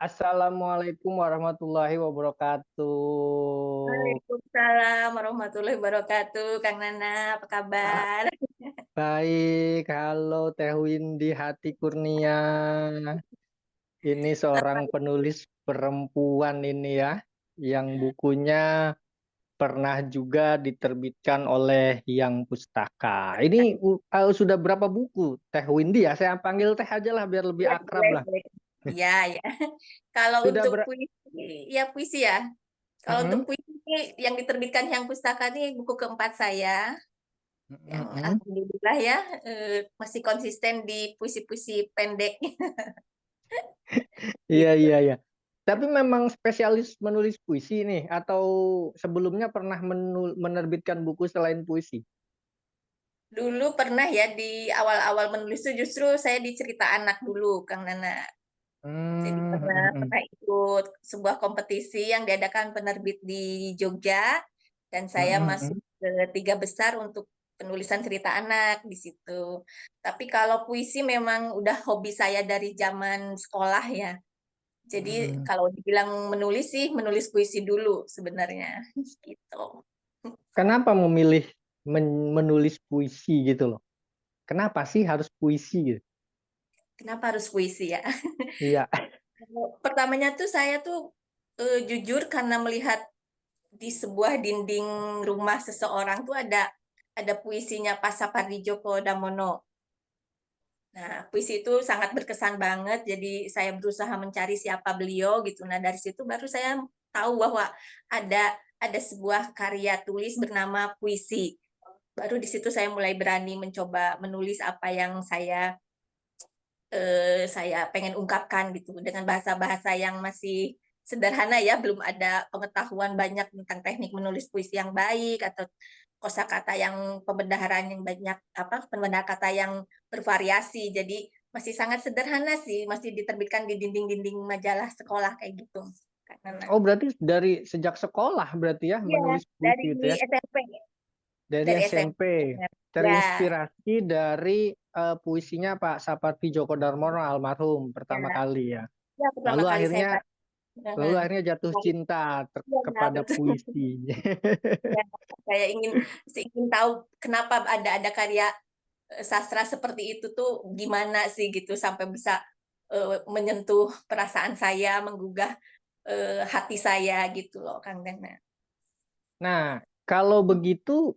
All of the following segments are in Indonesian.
Assalamualaikum warahmatullahi wabarakatuh. Waalaikumsalam warahmatullahi wabarakatuh. Kang Nana, apa Ah, kabar? baik, halo Teh Windy Hati Kurnia. Ini seorang penulis perempuan ini ya, yang bukunya pernah juga diterbitkan oleh Yang Pustaka. Ini sudah berapa buku Teh Windy ya? Saya panggil Teh aja lah biar lebih Ya, akrab boleh, lah. boleh. Iya, ya. Kalau Sudah untuk ber puisi, ya puisi ya. Kalau untuk Mm-mm, puisi yang diterbitkan yang pustaka ini buku keempat saya, yang mm-mm. alhamdulillah ya masih konsisten di puisi-puisi pendek. Iya, Gitu. iya, iya. Tapi memang spesialis menulis puisi nih, atau sebelumnya pernah menerbitkan buku selain puisi? Dulu pernah ya di awal-awal menulis itu justru saya di cerita anak dulu, Kang Nana. Jadi Hmm, pernah hmm, hmm, pernah ikut sebuah kompetisi yang diadakan penerbit di Jogja dan saya hmm, masuk hmm, ke tiga besar untuk penulisan cerita anak di situ. Tapi kalau puisi memang udah hobi saya dari zaman sekolah ya. Jadi hmm. kalau dibilang menulis sih menulis puisi dulu sebenarnya gitu. Kenapa memilih menulis puisi gitu loh? Kenapa sih harus puisi gitu? Kenapa harus puisi ya? Iya. Pertamanya tuh saya tuh jujur karena melihat di sebuah dinding rumah seseorang tuh ada puisinya Pak Sapardi Djoko Damono. Nah, puisi itu sangat berkesan banget. Jadi saya berusaha mencari siapa beliau gitu. Nah, dari situ baru saya tahu bahwa ada sebuah karya tulis bernama puisi. Baru di situ saya mulai berani mencoba menulis apa yang saya pengen ungkapkan gitu dengan bahasa-bahasa yang masih sederhana ya, belum ada pengetahuan banyak tentang teknik menulis puisi yang baik atau kosakata yang pembendaharaan yang banyak apa pembendaharaan kata yang bervariasi. Jadi masih sangat sederhana sih, masih diterbitkan di dinding-dinding majalah sekolah kayak gitu. Karena Oh, berarti dari sejak sekolah berarti ya iya menulis dari puisi itu ya? SMP, Dari dari SMP. SMP. Ya, Terinspirasi dari puisinya Pak Sapardi Djoko Darmono almarhum ya, pertama kali ya. ya pertama Lalu kali saya akhirnya baca. Lalu akhirnya jatuh cinta Ya, kepada betul. puisi. Ya, saya ingin tahu kenapa ada karya sastra seperti itu tuh gimana sih gitu sampai bisa menyentuh perasaan saya, menggugah hati saya gitu loh, Kang Dana. Nah, kalau begitu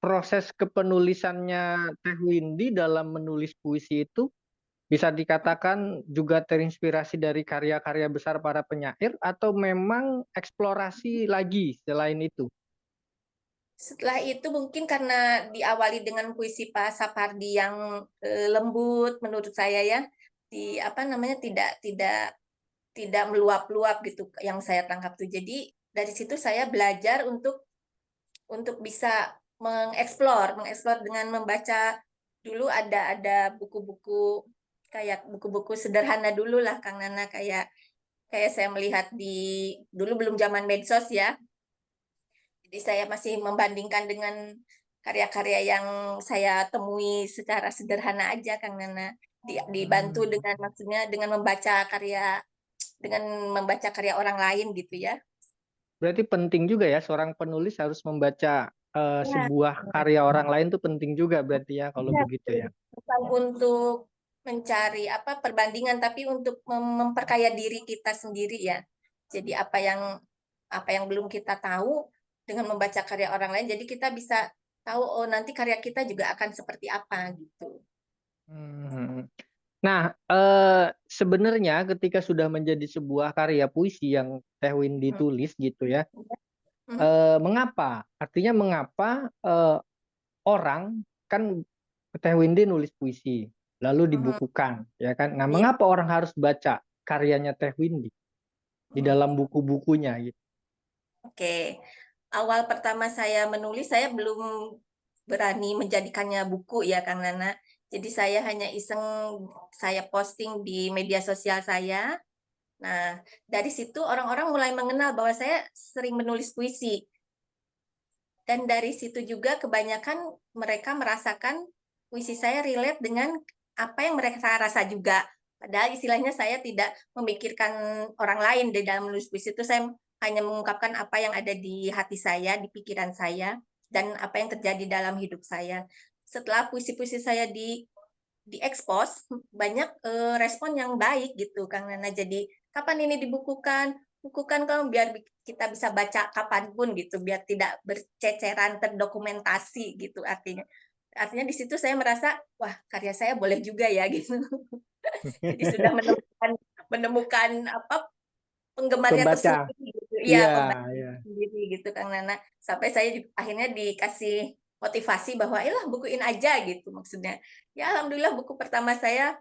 proses kepenulisannya Teh Windy dalam menulis puisi itu bisa dikatakan juga terinspirasi dari karya-karya besar para penyair atau memang eksplorasi lagi selain itu? Setelah itu mungkin karena diawali dengan puisi Pak Sapardi yang lembut menurut saya ya, di apa namanya tidak meluap-luap gitu yang saya tangkap tuh. Jadi dari situ saya belajar untuk bisa mengeksplor dengan membaca dulu ada buku-buku kayak buku-buku sederhana dulu lah Kang Nana kayak kayak saya melihat di dulu belum zaman medsos ya. Jadi saya masih membandingkan dengan karya-karya yang saya temui secara sederhana aja Kang Nana. Dibantu Hmm. dengan maksudnya dengan membaca karya orang lain gitu ya. Berarti penting juga ya seorang penulis harus membaca Ya, sebuah karya orang lain tuh penting juga berarti ya kalau ya, begitu ya. bukan untuk mencari apa perbandingan, tapi untuk memperkaya diri kita sendiri ya. Jadi apa yang belum kita tahu dengan membaca karya orang lain, jadi kita bisa tahu oh nanti karya kita juga akan seperti apa gitu. Hmm. Nah, sebenarnya ketika sudah menjadi sebuah karya puisi yang Teh Windy Hmm. tulis gitu ya, Hmm. mengapa? Artinya mengapa orang kan Teh Windy nulis puisi, lalu Hmm. dibukukan, ya kan? Nah, Iya. mengapa orang harus baca karyanya Teh Windy di Hmm. dalam buku-bukunya gitu? Oke. Awal pertama saya menulis, saya belum berani menjadikannya buku ya, Kang Nana. Jadi saya hanya iseng saya posting di media sosial saya. Nah, dari situ orang-orang mulai mengenal bahwa saya sering menulis puisi. Dan dari situ juga kebanyakan mereka merasakan puisi saya relate dengan apa yang mereka rasa juga. Padahal istilahnya saya tidak memikirkan orang lain di dalam menulis puisi itu, saya hanya mengungkapkan apa yang ada di hati saya, di pikiran saya, dan apa yang terjadi dalam hidup saya. Setelah puisi-puisi saya diekspos, banyak respon yang baik gitu Kang Nana. Jadi kapan ini dibukukan? Bukukan kamu biar kita bisa baca kapanpun gitu, biar tidak berceceran, terdokumentasi gitu artinya. Artinya di situ saya merasa, wah karya saya boleh juga ya gitu. Jadi sudah menemukan apa penggemarnya Pembaca. tersendiri gitu. Iya, Iya, pembaca iya. sendiri gitu Kang Nana. Sampai saya akhirnya dikasih motivasi bahwa lah bukuin aja gitu maksudnya. Ya alhamdulillah buku pertama saya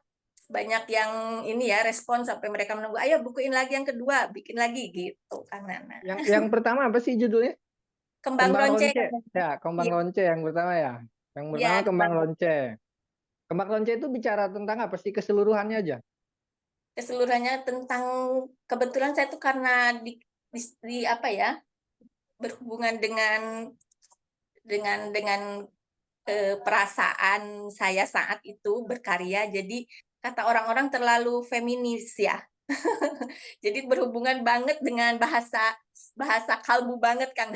banyak yang ini ya respon sampai mereka menunggu, ayo bukuin lagi yang kedua, bikin lagi gitu Kang Nana. Yang pertama apa sih judulnya? Kembang Kembang Lonce Lonce. Kang Nana. Ya, Kembang Iya, Lonce yang pertama ya. Yang iya pertama Kembang Kembang Lonce. Lonce. Kembang Lonce itu bicara tentang apa sih, keseluruhannya aja? Keseluruhannya tentang kebetulan saya tuh karena di apa ya berhubungan dengan perasaan saya saat itu berkarya. Jadi kata orang-orang terlalu feminis ya. Jadi berhubungan banget dengan bahasa bahasa kalbu banget Kang.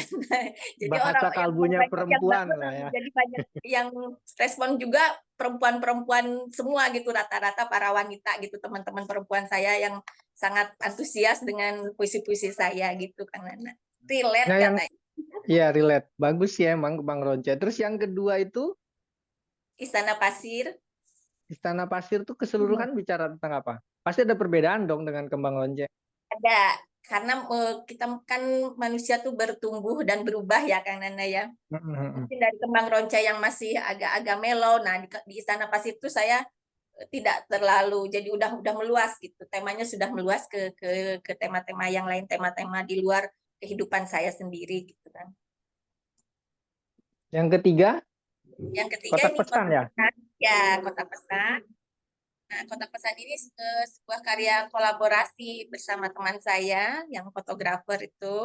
Jadi Bahasa orang yang kalbunya banyak yang perempuan lah ya. jadi banyak yang respon juga perempuan-perempuan semua gitu rata-rata para wanita gitu teman-teman perempuan saya yang sangat antusias dengan puisi-puisi saya gitu Kang Nana. Relate Nah, yang katanya. ya relate. Bagus sih emang Kembang Lonce. Terus yang kedua itu Istana Pasir. Istana Pasir tuh keseluruhan bicara tentang apa? Pasti ada perbedaan dong dengan Kembang Lonce. Ada, karena kita kan manusia tuh bertumbuh dan berubah ya Kang Nana ya. Mhm. Mungkin dari Kembang Ronca yang masih agak-agak mellow, nah di Istana Pasir itu saya tidak terlalu, jadi udah meluas gitu. Temanya sudah meluas ke tema-tema yang lain, tema-tema di luar kehidupan saya sendiri gitu kan. Yang ketiga, Yang ketiga Kotak ini Pesan Kota ya. Pesan, ya Kota Pesan. Nah, Kota Pesan ini sebuah karya kolaborasi bersama teman saya yang fotografer itu,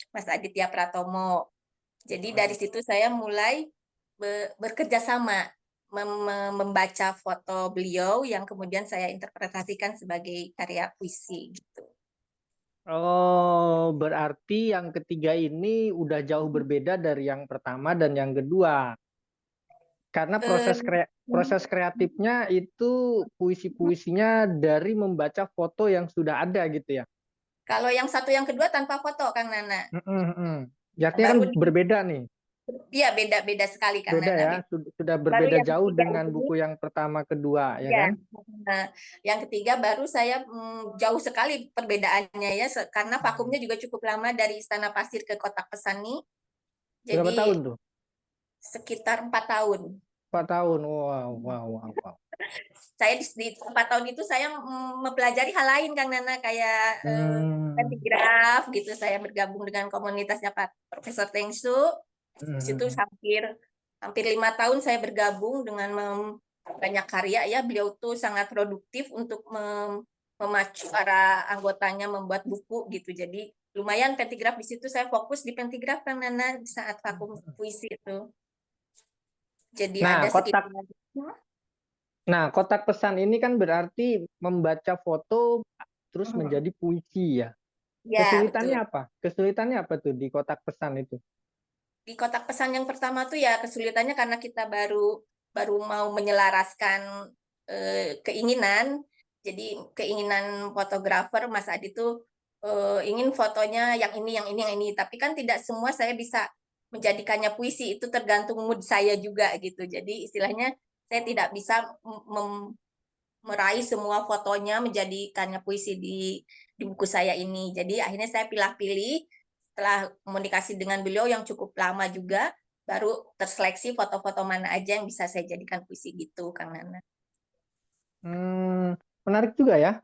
Mas Aditya Pratomo. Jadi dari situ saya mulai bekerja sama membaca foto beliau yang kemudian saya interpretasikan sebagai karya puisi gitu. Oh, berarti yang ketiga ini udah jauh berbeda dari yang pertama dan yang kedua. Karena Eh, proses kreatifnya itu puisi-puisinya dari membaca foto yang sudah ada gitu ya. Kalau yang satu yang kedua tanpa foto Kang Nana. Mm-mm, mm. Ya, artinya kan Baru berbeda nih. dia beda-beda sekali Kang Beda Nana. ya, sudah Baru berbeda yang jauh ketiga dengan ini buku yang pertama kedua ya ya. kan? Nah, yang ketiga baru saya jauh sekali perbedaannya ya karena vakumnya juga cukup lama dari Istana Pasir ke Kotak Pesan nih. Berapa Jadi tahun tuh? sekitar 4 tahun. 4 tahun. Wow, wow, wow, wow. Saya di 4 tahun itu saya mempelajari hal lain Kang Nana kayak Hmm. kantigraf gitu. Saya bergabung dengan komunitasnya Pak Profesor Tengsu. Di situ Hmm. hampir hampir 5 tahun saya bergabung dengan banyak karya ya. Beliau tuh sangat produktif untuk memacu para anggotanya membuat buku gitu. Jadi lumayan pentigraf di situ saya fokus di pentigraf Kang Nana di saat vakum puisi itu. Jadi Nah, ada sekitar kotak pesan ini kan berarti membaca foto terus menjadi puisi ya. ya Kesulitannya betul. apa? Kesulitannya apa tuh di kotak pesan itu? Di kotak pesan yang pertama tuh ya kesulitannya karena kita baru baru mau menyelaraskan keinginan. Jadi keinginan fotografer Mas Adi tuh ingin fotonya yang ini. Tapi kan tidak semua saya bisa menjadikannya puisi. Itu tergantung mood saya juga gitu. Jadi istilahnya saya tidak bisa meraih semua fotonya menjadikannya puisi di buku saya ini. Jadi akhirnya saya pilih-pilih setelah komunikasi dengan beliau yang cukup lama juga, baru terseleksi foto-foto mana aja yang bisa saya jadikan puisi gitu, Kang Nana. Menarik juga ya,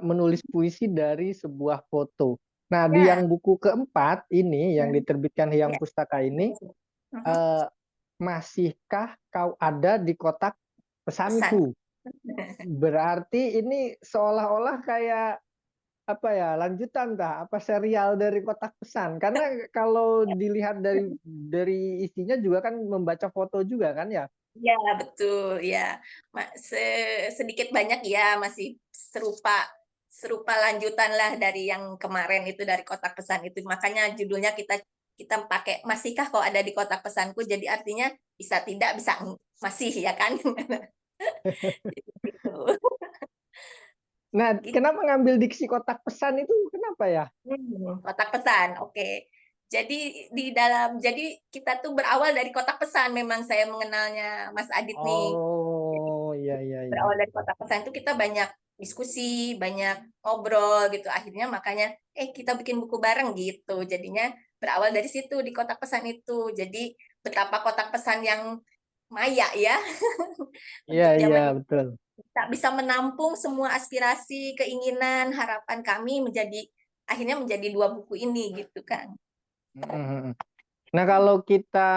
menulis puisi dari sebuah foto. Nah, di Ya, yang buku keempat ini yang diterbitkan Hyang ya. Pustaka ini, eh, masihkah kau ada di kotak Pesan. pesanku? Berarti ini seolah-olah kayak apa ya, lanjutan tah apa serial dari kotak pesan, karena kalau dilihat dari isinya juga kan membaca foto juga kan ya. Ya, betul ya. Sedikit banyak ya masih serupa serupa lanjutan lah dari yang kemarin itu dari kotak pesan itu. Makanya judulnya kita kita pakai masihkah kau ada di kotak pesanku. Jadi artinya bisa tidak bisa masih ya kan? Gitu. Nah, Gitu. kenapa ngambil diksi kotak pesan itu? Kenapa ya? Kotak pesan. Oke. Jadi jadi kita tuh berawal dari kotak pesan memang saya mengenalnya Mas Adit nih. Oh, iya, iya, iya. Berawal dari kotak pesan itu kita banyak diskusi, banyak ngobrol gitu. Akhirnya makanya kita bikin buku bareng gitu. Jadinya berawal dari situ di kotak pesan itu. Jadi betapa kotak pesan yang maya ya Iya, untuk iya, zaman betul. tak bisa menampung semua aspirasi, keinginan, harapan kami akhirnya menjadi dua buku ini gitu kan. Mhm. Nah, kalau kita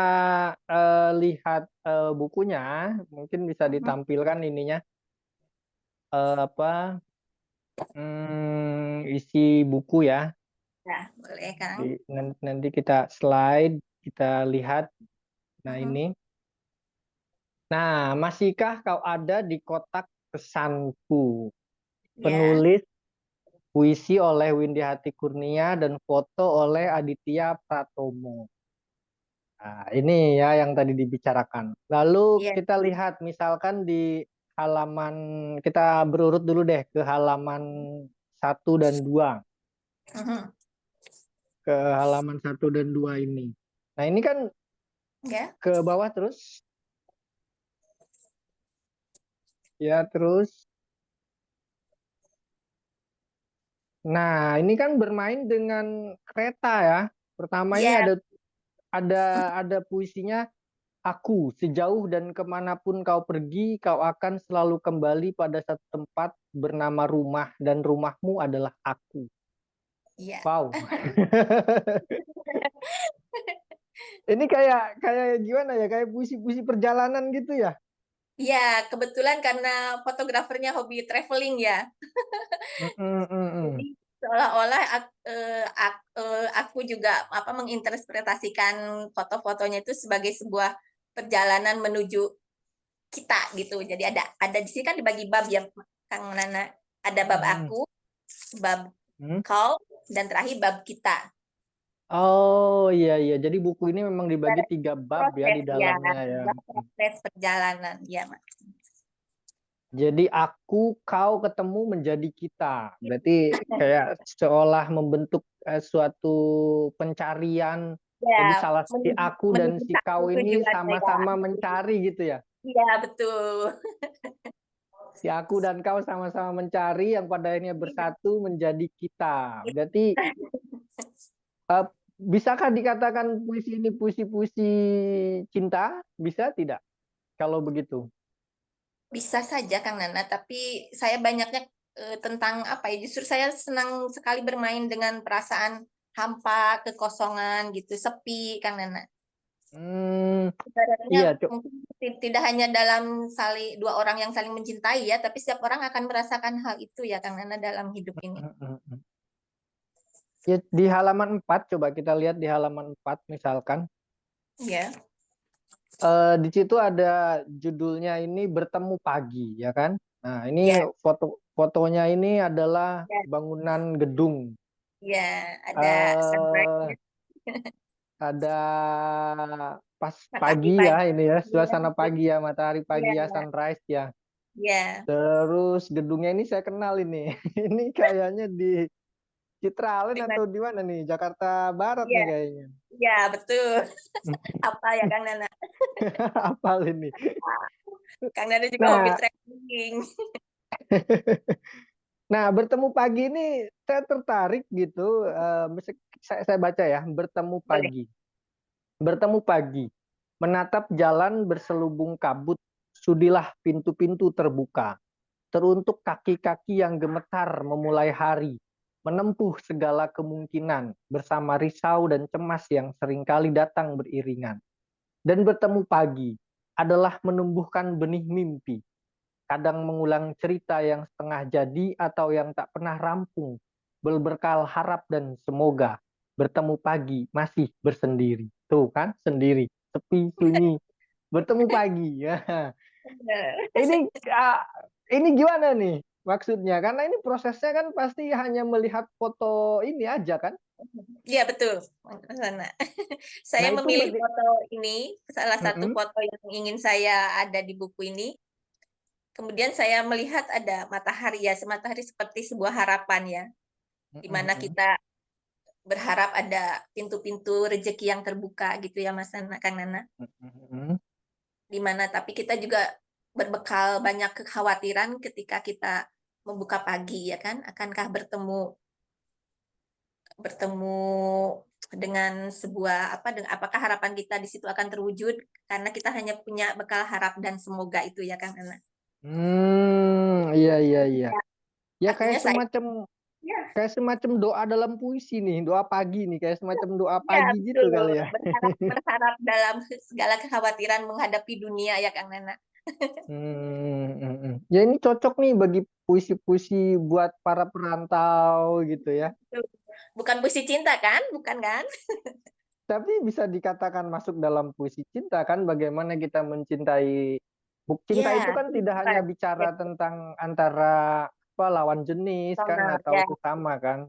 lihat bukunya, mungkin bisa ditampilkan ininya apa isi buku ya. Nah, boleh Kang. Nanti kita slide, kita lihat. Nah, Mhm. ini. Nah, masihkah kau ada di kotak pesanku? Ya, Penulis puisi oleh Windy Hati Kurnia dan foto oleh Aditya Pratomo. Nah, ini ya yang tadi dibicarakan. Lalu iya. kita lihat misalkan di halaman, kita berurut dulu deh ke halaman 1 dan 2. Mhm. Ke halaman 1 dan 2 ini. Nah, ini kan Ya, ke bawah terus. Ya, terus. Nah, ini kan bermain dengan kereta ya. Pertama ini ya, ada ada puisinya. Aku, sejauh dan kemanapun kau pergi, kau akan selalu kembali pada satu tempat bernama rumah, dan rumahmu adalah aku. ya. Wow. Ini kayak kayak gimana ya? Kayak puisi-puisi perjalanan gitu ya? Ya, kebetulan karena fotografernya hobi traveling ya. Mm, mm, mm, Jadi mm. seolah-olah aku juga menginterpretasikan foto-fotonya itu sebagai sebuah perjalanan menuju kita gitu. Jadi ada di sini kan dibagi bab ya Kang Nana. Ada bab Mm, aku, bab mm. kau, dan terakhir bab kita. Oh, iya, iya. Jadi buku ini memang dibagi Dari 3 bab ya di proses ya, dalamnya ya. proses perjalanan ya, Mas. Jadi aku, kau ketemu menjadi kita. Berarti kayak seolah membentuk suatu pencarian. Jadi Ya, salah si menuju, aku dan menuju si satu kau ini tujuan ya. sama-sama mencari gitu ya. Iya, betul. Si aku dan kau sama-sama mencari yang pada akhirnya Iya. bersatu menjadi kita. Berarti eh, bisakah dikatakan puisi ini puisi-puisi cinta? Bisa tidak? Kalau begitu. Bisa saja Kang Nana, tapi saya banyaknya tentang apa ya? Justru saya senang sekali bermain dengan perasaan hampa, kekosongan gitu, sepi Kang Nana. Hmm, Ibaratnya iya, mungkin tidak hanya dalam dua orang yang saling mencintai ya, tapi setiap orang akan merasakan hal itu ya Kang Nana dalam hidup ini. Cuk. Ya, di halaman 4, coba kita lihat di halaman 4 misalkan. Ya. Di situ ada judulnya ini bertemu pagi, ya kan? Nah, ini Ya, fotonya ini adalah ya, bangunan gedung. ya, ada eh sunrise, ada pas matahari pagi ya pagi. ini ya, Ya, suasana pagi ya, matahari ya, pagi ya, sunrise ya. ya, Terus gedungnya ini saya kenal ini. Ini kayaknya di Citraland di mana? atau di mana nih? Jakarta Barat Ya, nih kayaknya. ya, betul. Apa ya Kang Nana? Apal ini. Kang Nana juga hobi Nah, traveling. Nah, bertemu pagi ini saya tertarik gitu. Saya baca ya, bertemu Boleh. pagi. Bertemu pagi, menatap jalan berselubung kabut, sudilah pintu-pintu terbuka. Teruntuk kaki-kaki yang gemetar memulai hari, menempuh segala kemungkinan bersama risau dan cemas yang seringkali datang beriringan. Dan bertemu pagi adalah menumbuhkan benih mimpi, kadang mengulang cerita yang setengah jadi atau yang tak pernah rampung, berbekal harap dan semoga bertemu pagi masih bersendiri. Tuh kan, sendiri, sepi, sunyi, bertemu pagi. Ya. Bener. Ini ah, ini gimana nih maksudnya? Karena ini prosesnya kan pasti hanya melihat foto ini aja kan? Iya betul, Sana. Saya Nah itu memilih bagi foto ini, salah satu Mm-mm, foto yang ingin saya ada di buku ini. Kemudian saya melihat ada matahari ya, matahari seperti sebuah harapan ya, di mm-mm, mana mm-mm, kita berharap ada pintu-pintu rezeki yang terbuka gitu ya Mas Nana, Kang Nana. mm-mm. Di mana tapi kita juga berbekal banyak kekhawatiran ketika kita membuka pagi ya kan, akankah bertemu bertemu dengan sebuah apa apakah harapan kita di situ akan terwujud karena kita hanya punya bekal harap dan semoga itu ya Kang Nana. Iya iya iya. Ya, Ya artinya saya ya, kayak semacam doa dalam puisi nih, doa pagi nih, kayak semacam doa ya pagi gitu betul kali ya. berharap berharap dalam segala kekhawatiran menghadapi dunia ya Kang Nana. Ya ini cocok nih bagi puisi-puisi buat para perantau gitu ya. Bukan puisi cinta kan? Bukan kan? Tapi bisa dikatakan masuk dalam puisi cinta kan, bagaimana kita mencintai. Cinta itu Ya, kan tidak hanya ya, bicara tentang antara apa lawan jenis kan betul. atau Ya, sesama kan.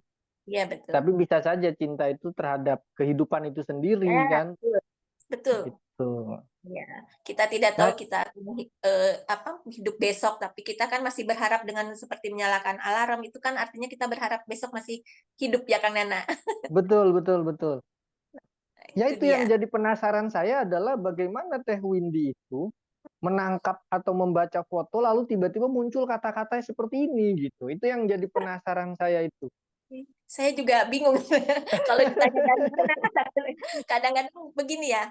ya betul. Tapi bisa saja cinta itu terhadap kehidupan itu sendiri Ya, kan. betul. Betul. Gitu. Ya, kita tidak tahu Nah, kita apa hidup besok, tapi kita kan masih berharap dengan seperti menyalakan alarm itu kan artinya kita berharap besok masih hidup ya Kang Nana. betul betul betul. Ya Itu itu yang dia. jadi penasaran saya adalah bagaimana Teh Windy itu menangkap atau membaca foto lalu tiba-tiba muncul kata-kata seperti ini gitu. Itu yang jadi penasaran saya itu. Saya juga bingung kalau ditanya dari mana. Kadang-kadang begini ya.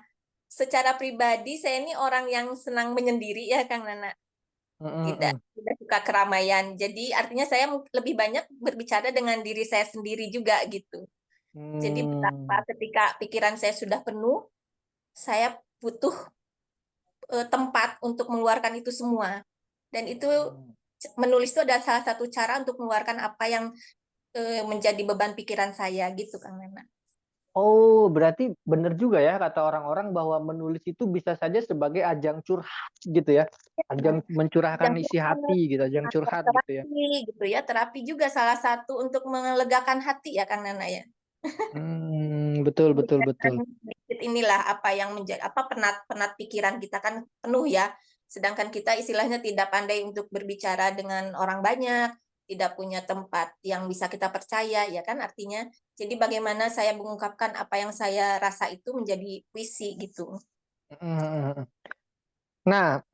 Secara pribadi saya ini orang yang senang menyendiri ya Kang Nana. Tidak suka keramaian. Jadi artinya saya lebih banyak berbicara dengan diri saya sendiri juga gitu. Jadi betapa Hmm. ketika pikiran saya sudah penuh, saya butuh tempat untuk mengeluarkan itu semua. Dan itu menulis itu adalah salah satu cara untuk mengeluarkan apa yang menjadi beban pikiran saya gitu Kang Nana. Oh, berarti benar juga ya kata orang-orang bahwa menulis itu bisa saja sebagai ajang curhat gitu ya. Ajang mencurahkan Yang isi hati gitu, ajang curhat gitu ya. terapi gitu ya, terapi juga salah satu untuk melegakan hati ya Kang Nana ya. Betul betul Meningkatkan betul. sedikit inilah apa yang menjadi apa penat-penat pikiran kita kan penuh ya. Sedangkan kita istilahnya tidak pandai untuk berbicara dengan orang banyak, tidak punya tempat yang bisa kita percaya ya kan artinya. Jadi bagaimana saya mengungkapkan apa yang saya rasa itu menjadi puisi gitu. Hmm. Nah,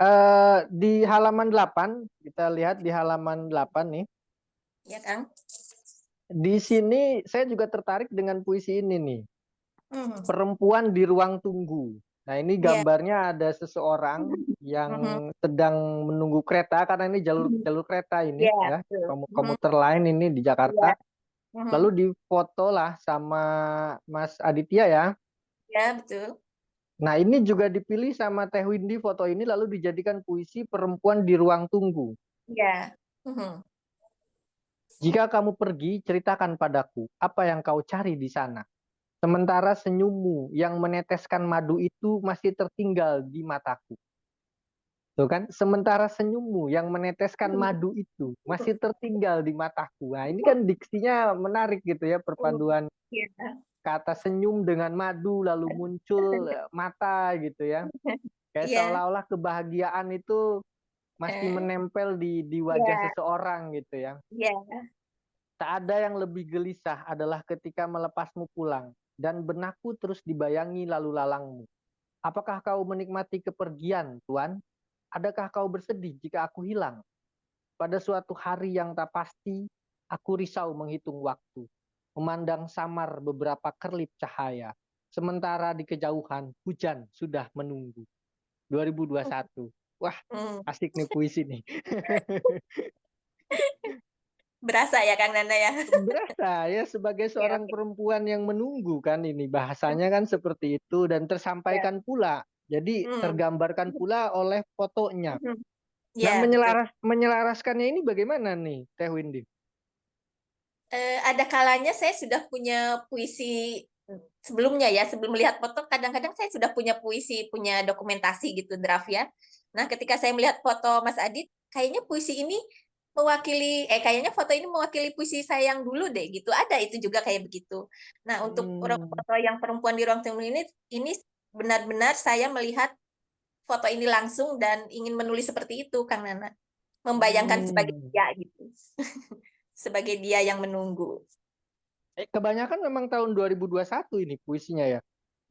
di halaman 8 kita lihat di halaman 8 nih. Ya kan? Di sini saya juga tertarik dengan puisi ini nih. Hmm. Perempuan di ruang tunggu. Nah, ini Ya. gambarnya ada seseorang yang Mhm. sedang menunggu kereta karena ini jalur Mhm. jalur kereta ini Ya, ya, betul. Mhm. komuter lain ini di Ya. Jakarta. Lalu Mhm. difoto lah sama Mas Aditya ya. Ya, betul. Nah, ini juga dipilih sama Teh Windy foto ini lalu dijadikan puisi Perempuan di Ruang Tunggu. Ya. Mhm. Jika kamu pergi, ceritakan padaku apa yang kau cari di sana. Sementara senyummu yang meneteskan madu itu masih tertinggal di mataku. Tuh kan, sementara senyummu yang meneteskan madu itu masih tertinggal di mataku. Nah, ini kan diksinya menarik gitu ya, perpaduan Ya. kata senyum dengan madu lalu muncul mata gitu ya. Kayak Iya. seolah-olah kebahagiaan itu masih Eh, menempel di wajah Iya. seseorang gitu ya. Iya. Tak ada yang lebih gelisah adalah ketika melepasmu pulang dan benakku terus dibayangi lalu lalangmu. Apakah kau menikmati kepergian, Tuan? Adakah kau bersedih jika aku hilang? Pada suatu hari yang tak pasti, aku risau menghitung waktu, memandang samar beberapa kerlip cahaya. Sementara di kejauhan, hujan sudah menunggu. 2021. Wah, Hmm. asik nih puisi nih. Berasa ya Kang Nana ya. Berasa ya sebagai Ya, seorang oke. perempuan yang menunggu kan ini bahasanya kan seperti itu dan Ya. tersampaikan pula. Jadi Hmm. tergambarkan pula oleh fotonya. Mhm. Nah, Ya, betul. menyelaraskannya ini bagaimana nih, Teh Windy? Ada kalanya saya sudah punya puisi sebelumnya ya, sebelum melihat foto kadang-kadang saya sudah punya puisi, punya dokumentasi gitu draft ya. Nah, ketika saya melihat foto Mas Adit, kayaknya puisi ini kayaknya foto ini mewakili puisi saya yang dulu deh gitu. Ada itu juga kayak begitu. Nah, untuk Hmm. foto yang perempuan di ruang tunggu ini benar-benar saya melihat foto ini langsung dan ingin menulis seperti itu Kang Nana. Membayangkan sebagai Hmm. dia gitu. Sebagai dia yang menunggu. Kebanyakan memang tahun 2021 ini puisinya ya.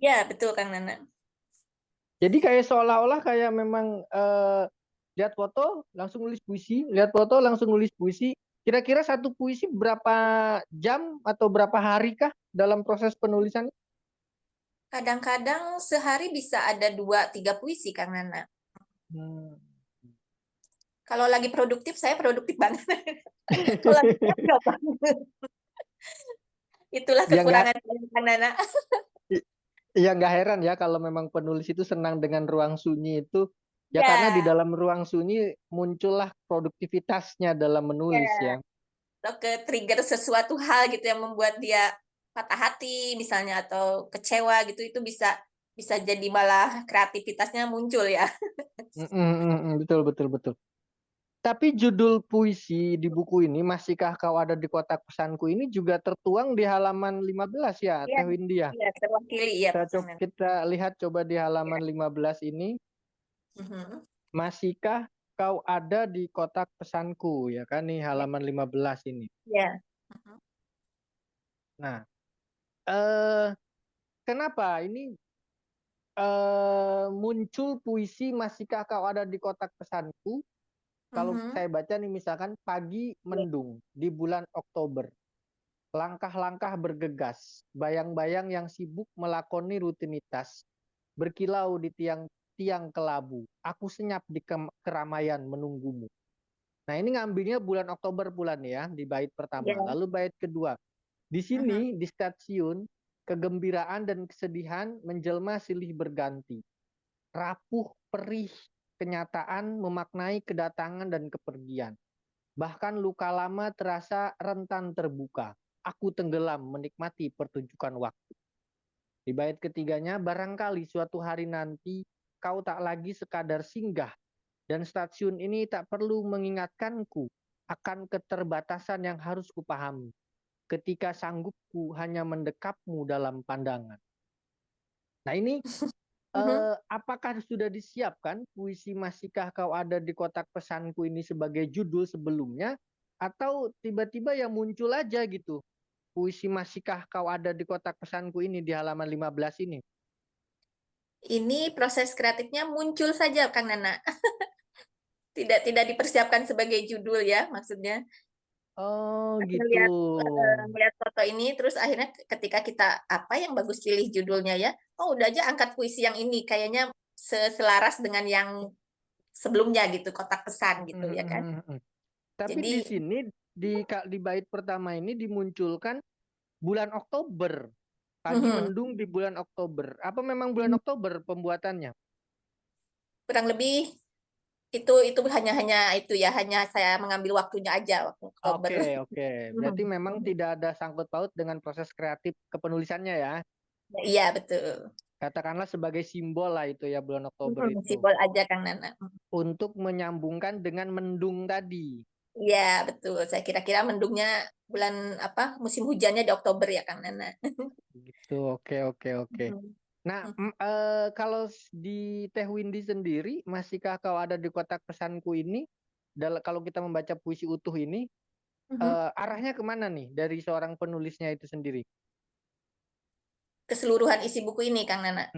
Ya, betul Kang Nana. Jadi kayak seolah-olah kayak memang lihat foto langsung nulis puisi, lihat foto langsung nulis puisi. Kira-kira satu puisi berapa jam atau berapa hari kah dalam proses penulisan? Kadang-kadang sehari bisa ada 2-3 puisi Kang Nana. Hmm. Kalau lagi produktif, saya produktif banget. Kalau lagi enggak banget. Itulah Ya nggak kekurangan Kang Nana. ya nggak heran ya kalau memang penulis itu senang dengan ruang sunyi itu ya karena di Ya, dalam ruang sunyi muncullah produktivitasnya dalam menulis ya. ya. Atau ke trigger sesuatu hal gitu yang membuat dia patah hati misalnya atau kecewa gitu itu bisa bisa jadi malah kreativitasnya muncul ya. Betul betul betul. Tapi judul puisi di buku ini, Masihkah Kau Ada di Kotak Pesanku ini juga tertuang di halaman 15 ya, Iya, Teh Windia. iya terwakili ya. Kita lihat coba di halaman 15 ini, Mhm. Masihkah Kau Ada di Kotak Pesanku, ya kan nih halaman 15 ini. Ya. Mhm. Nah, eh, kenapa ini muncul puisi Masihkah Kau Ada di Kotak Pesanku? Kalau Mhm. saya baca nih misalkan pagi Ya. mendung di bulan Oktober. Langkah-langkah bergegas, bayang-bayang yang sibuk melakoni rutinitas, berkilau di tiang-tiang kelabu. Aku senyap di keramaian menunggumu. Nah ini ngambilnya bulan Oktober bulan ya, di bait Ya. pertama. Lalu bait kedua. Di Mhm. sini, di stasiun, kegembiraan dan kesedihan menjelma silih berganti. Rapuh, perih, kenyataan memaknai kedatangan dan kepergian. Bahkan luka lama terasa rentan terbuka. Aku tenggelam menikmati pertunjukan waktu. Di bait ketiganya, barangkali suatu hari nanti kau tak lagi sekadar singgah dan stasiun ini tak perlu mengingatkanku akan keterbatasan yang harus kupahami ketika sanggupku hanya mendekapmu dalam pandangan. Nah ini Mhm. apakah sudah disiapkan puisi Masihkah Kau Ada di Kotak Pesanku ini sebagai judul sebelumnya atau tiba-tiba yang muncul aja gitu puisi Masihkah Kau Ada di Kotak Pesanku ini di halaman 15 ini? Ini proses kreatifnya muncul saja Kang Nana. Tidak dipersiapkan sebagai judul ya maksudnya. Oh gitu. Melihat foto ini terus akhirnya ketika kita apa yang bagus pilih judulnya ya. Oh, udah aja angkat puisi yang ini kayaknya selaras dengan yang sebelumnya gitu, kotak pesan gitu ya kan. Tapi di Jadi sini di bait pertama ini dimunculkan bulan Oktober. Pagi mhm, mendung di bulan Oktober. Apa memang bulan Oktober pembuatannya? kurang lebih itu hanya hanya itu ya, hanya saya mengambil waktunya aja waktu Oktober. Oke, oke. Berarti Mhm, memang mhm. tidak ada sangkut paut dengan proses kreatif kepenulisannya ya. Iya betul. Katakanlah sebagai simbol lah itu ya bulan Oktober itu. Simbol aja Kang Nana. Untuk menyambungkan dengan mendung tadi. Iya betul. Saya kira-kira mendungnya bulan apa musim hujannya di Oktober ya Kang Nana. Gitu, oke, oke, oke. Mhm, Nah, mhm, kalau di Teh Windy sendiri, masihkah kau ada di kotak pesanku ini? Kalau kita membaca puisi utuh ini, mhm. arahnya kemana nih dari seorang penulisnya itu sendiri? Keseluruhan isi buku ini Kang Nana.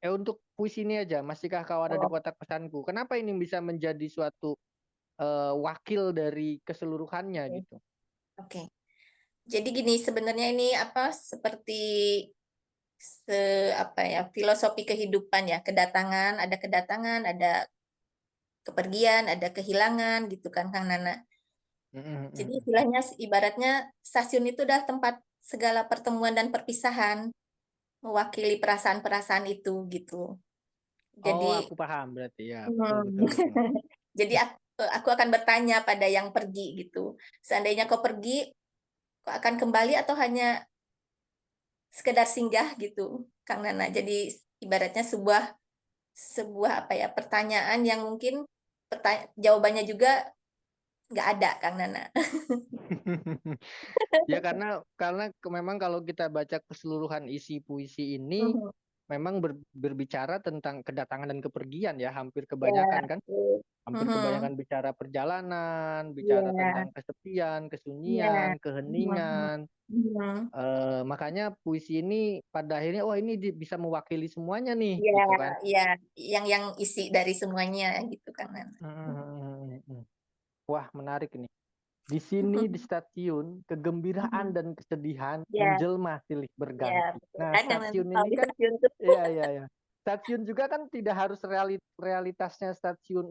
Untuk puisi ini aja, masihkah kau ada di Oh, kotak pesanku? Kenapa ini bisa menjadi suatu wakil dari keseluruhannya oke. gitu? Oke. Jadi gini, sebenarnya ini apa seperti apa ya, filosofi kehidupan ya, kedatangan, ada kepergian, ada kehilangan gitu kan Kang Nana. Mm, mm, Jadi mm. istilahnya ibaratnya stasiun itu adalah tempat segala pertemuan dan perpisahan, mewakili perasaan-perasaan itu gitu. Oh, Jadi aku paham berarti ya, betul, hmm, betul, betul. jadi aku akan bertanya pada yang pergi gitu. Seandainya kau pergi, kau akan kembali atau hanya sekedar singgah gitu, Kang Nana. Jadi ibaratnya sebuah sebuah apa ya, pertanyaan yang mungkin jawabannya juga nggak ada, Kang Nana. Ya karena memang kalau kita baca keseluruhan isi puisi ini Mhm. memang berbicara tentang kedatangan dan kepergian ya, hampir Ya, kebanyakan kan. betul. Hampir Mhm. kebanyakan bicara perjalanan, bicara Iya, tentang kesepian, iya. kesunyian, Mhm. keheningan. Mhm. Makanya puisi ini pada akhirnya, oh ini bisa mewakili semuanya nih, Iya, gitu kan. iya, yang isi dari semuanya gitu, Kang Nana. Hmm. Wah, menarik ini. Di sini di stasiun, kegembiraan Mhm. dan kesedihan Iya, menjelma silih iya, berganti. betul Nah, kan, Kang Nana. stasiun Kalau ini di kan, stasiun tuh. iya, iya, iya. Stasiun juga kan tidak harus realitasnya stasiun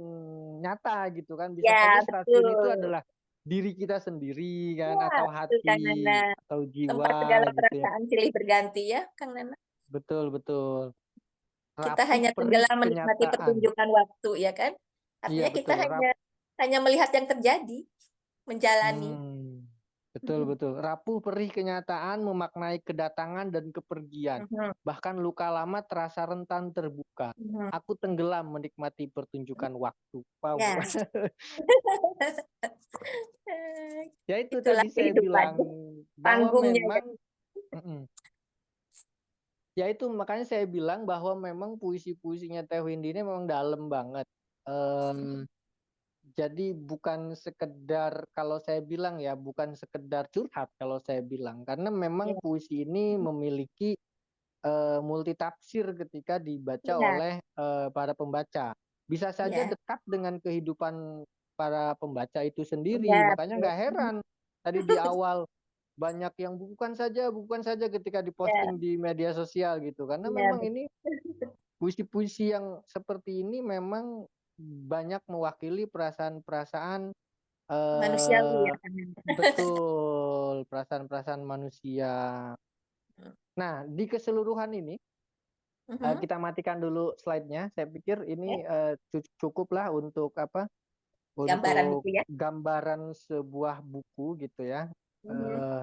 nyata gitu kan. Bisa saja Ya, stasiun itu betul. adalah diri kita sendiri kan, Iya, atau betul, Kang hati, Nana. atau Tempat jiwa segala gitu ya. perasaan silih berganti ya, Kang Nana. Betul, betul. Kita Rapuh hanya perih tenggelam menikmati kenyataan. pertunjukan waktu, ya kan? Iya, Artinya kita betul. hanya melihat yang terjadi, menjalani. Hmm, betul betul. Rapuh perih kenyataan memaknai kedatangan dan kepergian. Mhm, Bahkan luka lama terasa rentan terbuka. mhm. Aku tenggelam menikmati pertunjukan waktu. Wow. Ya, Ya itu itulah tadi saya kehidupan. bilang bahwa Panggungnya ya. memang mm-mm. Ya itu makanya saya bilang bahwa memang puisi-puisinya Teh Windy ini memang dalam banget. Em, Jadi bukan sekedar kalau saya bilang ya bukan sekedar curhat kalau saya bilang karena memang Ya, puisi ini memiliki multitafsir ketika dibaca ya, oleh para pembaca. Bisa saja ya, dekat dengan kehidupan para pembaca itu sendiri. ya, Makanya betul. nggak heran tadi di awal banyak yang bukan saja ketika Ya, diposting di media sosial gitu karena ya, memang ini puisi-puisi yang seperti ini memang banyak mewakili perasaan-perasaan manusiawi eh ya kan. betul, perasaan-perasaan manusia. Nah, di keseluruhan ini Mhm. kita matikan dulu slide-nya. Saya pikir Ya, ini cukup lah untuk apa? gambaran Untuk buku ya. gambaran sebuah buku gitu ya. Mhm. Eh,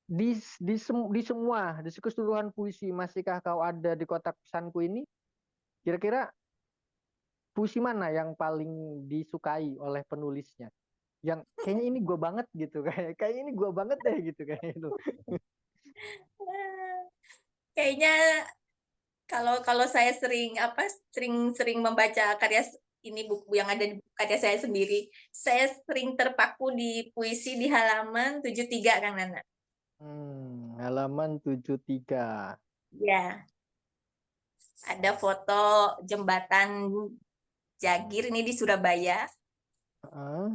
di semua di keseluruhan puisi, masihkah kau ada di kotak pesanku ini? Kira-kira puisi mana yang paling disukai oleh penulisnya? Yang kayaknya ini gue banget gitu kayaknya ini gue banget deh gitu kayak itu. Kayaknya kalau kalau saya sering apa sering membaca ini buku yang ada di karya saya sendiri. Saya sering terpaku di puisi di halaman 73 Kang Nana. Halaman 73. Ya, ada foto jembatan Jagir ini di Surabaya. Heeh.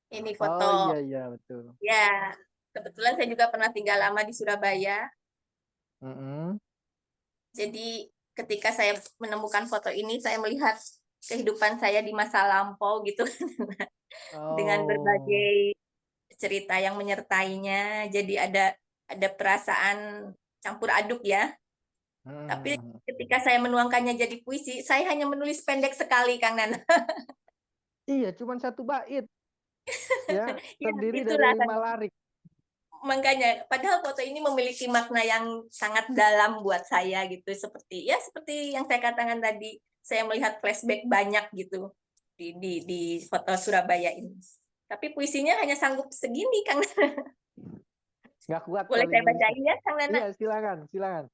Ini Oh iya foto iya betul. ya, kebetulan saya juga pernah tinggal lama di Surabaya. Mm-mm. Jadi ketika saya menemukan foto ini, saya melihat kehidupan saya di masa lampau gitu dengan Oh. berbagai cerita yang menyertainya. Jadi ada perasaan campur aduk ya. Tapi Mm-mm. ketika saya menuangkannya jadi puisi, saya hanya menulis pendek sekali, Kang Nana. Iya, cuman satu bait ya, Ya, terdiri dari itulah Kang. 5 larik. Makanya, padahal foto ini memiliki makna yang sangat dalam buat saya gitu. Seperti yang saya katakan tadi, saya melihat flashback banyak gitu di foto Surabaya ini. Tapi puisinya hanya sanggup segini, Kang. Nggak kuat Boleh kali saya nulisnya. bacain ya, Kang Nana? Iya, silakan, silakan.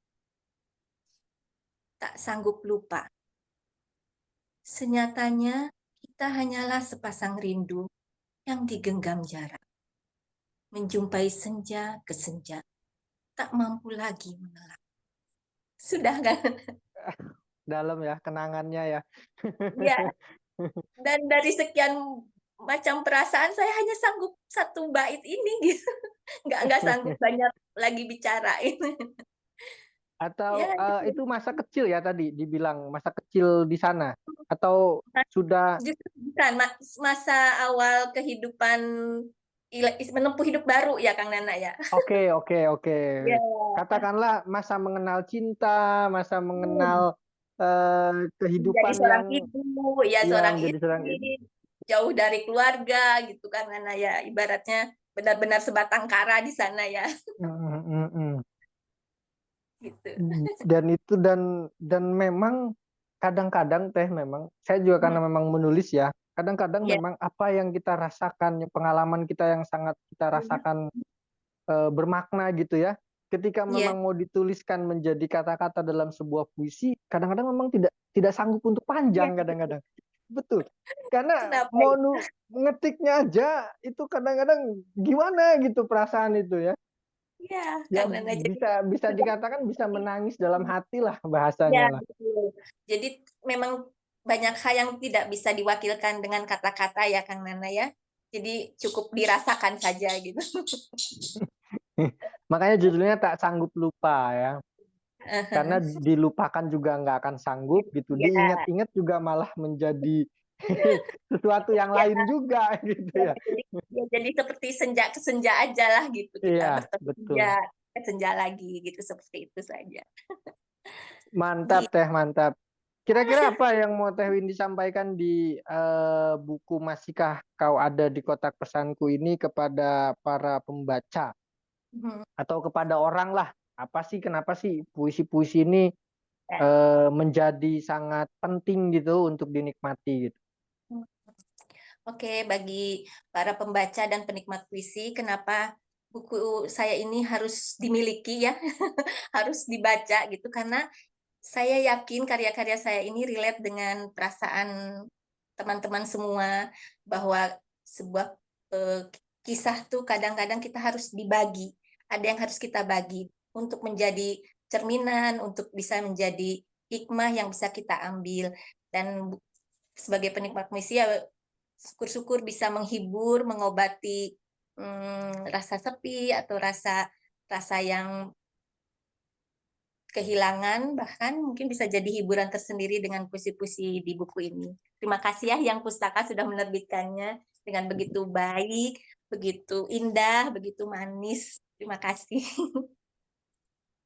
Tak sanggup lupa. Senyatanya, kita hanyalah sepasang rindu yang digenggam jarak. Menjumpai senja ke senja, tak mampu lagi mengelak. Sudah kan? Dalam ya kenangannya ya. Ya, dan dari sekian macam perasaan saya hanya sanggup satu bait ini gitu. Nggak sanggup banyak lagi bicarain. Atau Ya, itu masa kecil ya tadi dibilang masa kecil di sana atau sudah justru bukan masa awal kehidupan menempuh hidup baru ya Kang Nana ya. oke, oke, oke. Ya. Katakanlah masa mengenal cinta, masa mengenal Hmm. Menjadi kehidupan seorang yang ibu, ya ya seorang menjadi seorang ibu. istri, jauh dari keluarga gitu kan Nana ya ibaratnya benar-benar sebatang kara di sana ya. Mm, mm, mm. Gitu. Dan memang kadang-kadang teh memang saya juga Hmm, karena memang menulis ya, kadang-kadang ya, memang apa yang kita rasakan, pengalaman kita yang sangat kita ya, rasakan bermakna gitu ya. Ketika ya, memang mau dituliskan menjadi kata-kata dalam sebuah puisi, kadang-kadang memang tidak tidak sanggup untuk ya. panjang kadang-kadang. Betul. Karena Kenapa mau itu? ngetiknya aja itu kadang-kadang gimana gitu perasaan itu ya. Ya, Ya Kang Nana. Jadi bisa bisa sudah dikatakan bisa seperti menangis dalam hati lah bahasanya ya, lah. betul. Jadi memang banyak hal yang tidak bisa diwakilkan dengan kata-kata ya, Kang Nana ya. Jadi cukup dirasakan saja gitu. Makanya judulnya tak sanggup lupa ya. Karena dilupakan juga nggak akan sanggup gitu. Ya, Diingat-ingat juga malah menjadi sesuatu yang ya, lain juga gitu ya, ya. jadi seperti senja ke senja aja lah gitu. Kita Iya, bertemu senja, betul. ke senja lagi gitu, seperti itu saja. Mantap Gitu. Teh, mantap. Kira-kira apa yang mau Teh Windy sampaikan di buku Masihkah Kau Ada di Kotak Pesanku ini kepada para pembaca Hmm, atau kepada orang lah? Apa sih, kenapa sih puisi-puisi ini ya. menjadi sangat penting gitu untuk dinikmati gitu? Oke, bagi para pembaca dan penikmat puisi, kenapa buku saya ini harus dimiliki ya, harus dibaca gitu, karena saya yakin karya-karya saya ini relate dengan perasaan teman-teman semua, bahwa sebuah kisah tuh kadang-kadang kita harus dibagi, ada yang harus kita bagi untuk menjadi cerminan, untuk bisa menjadi hikmah yang bisa kita ambil. Dan sebagai penikmat puisi ya syukur-syukur bisa menghibur, mengobati rasa sepi atau rasa rasa yang kehilangan, bahkan mungkin bisa jadi hiburan tersendiri dengan puisi-puisi di buku ini. Terima kasih ya yang pustaka sudah menerbitkannya dengan begitu baik, begitu indah, begitu manis. Terima kasih.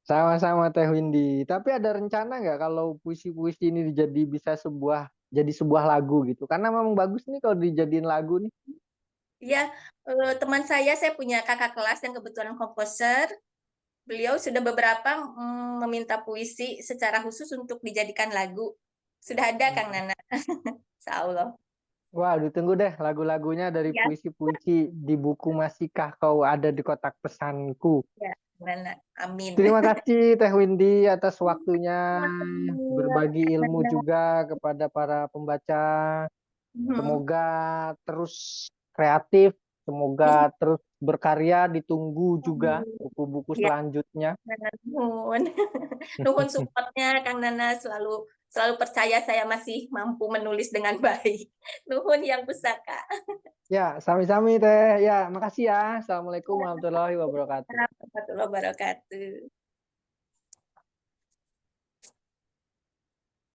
Sama-sama Teh Windy. Tapi ada rencana nggak kalau puisi-puisi ini jadi sebuah lagu gitu? Karena memang bagus nih kalau dijadiin lagu nih. Ya, teman saya punya kakak kelas yang kebetulan komposer. Beliau sudah beberapa meminta puisi secara khusus untuk dijadikan lagu. Sudah ada Kang Nana, insya Allah. Wah, ditunggu deh lagu-lagunya dari Ya, puisi-puisi di buku Masihkah Kau Ada di Kotak Pesanku. ya, Kang Nana. Amin. Terima kasih Teh Windy atas waktunya Sama-sama, berbagi Kang ilmu Nana. juga kepada para pembaca. Mhm. Semoga terus kreatif, semoga terus berkarya, ditunggu juga buku-buku Ya, selanjutnya. nuhun. Nuhun supportnya Kang Nana, selalu selalu percaya saya masih mampu menulis dengan baik. Nuhun yang pusaka. Ya, sami-sami Teh. Ya, makasih ya. Assalamualaikum warahmatullahi wabarakatuh. Warahmatullahi wabarakatuh.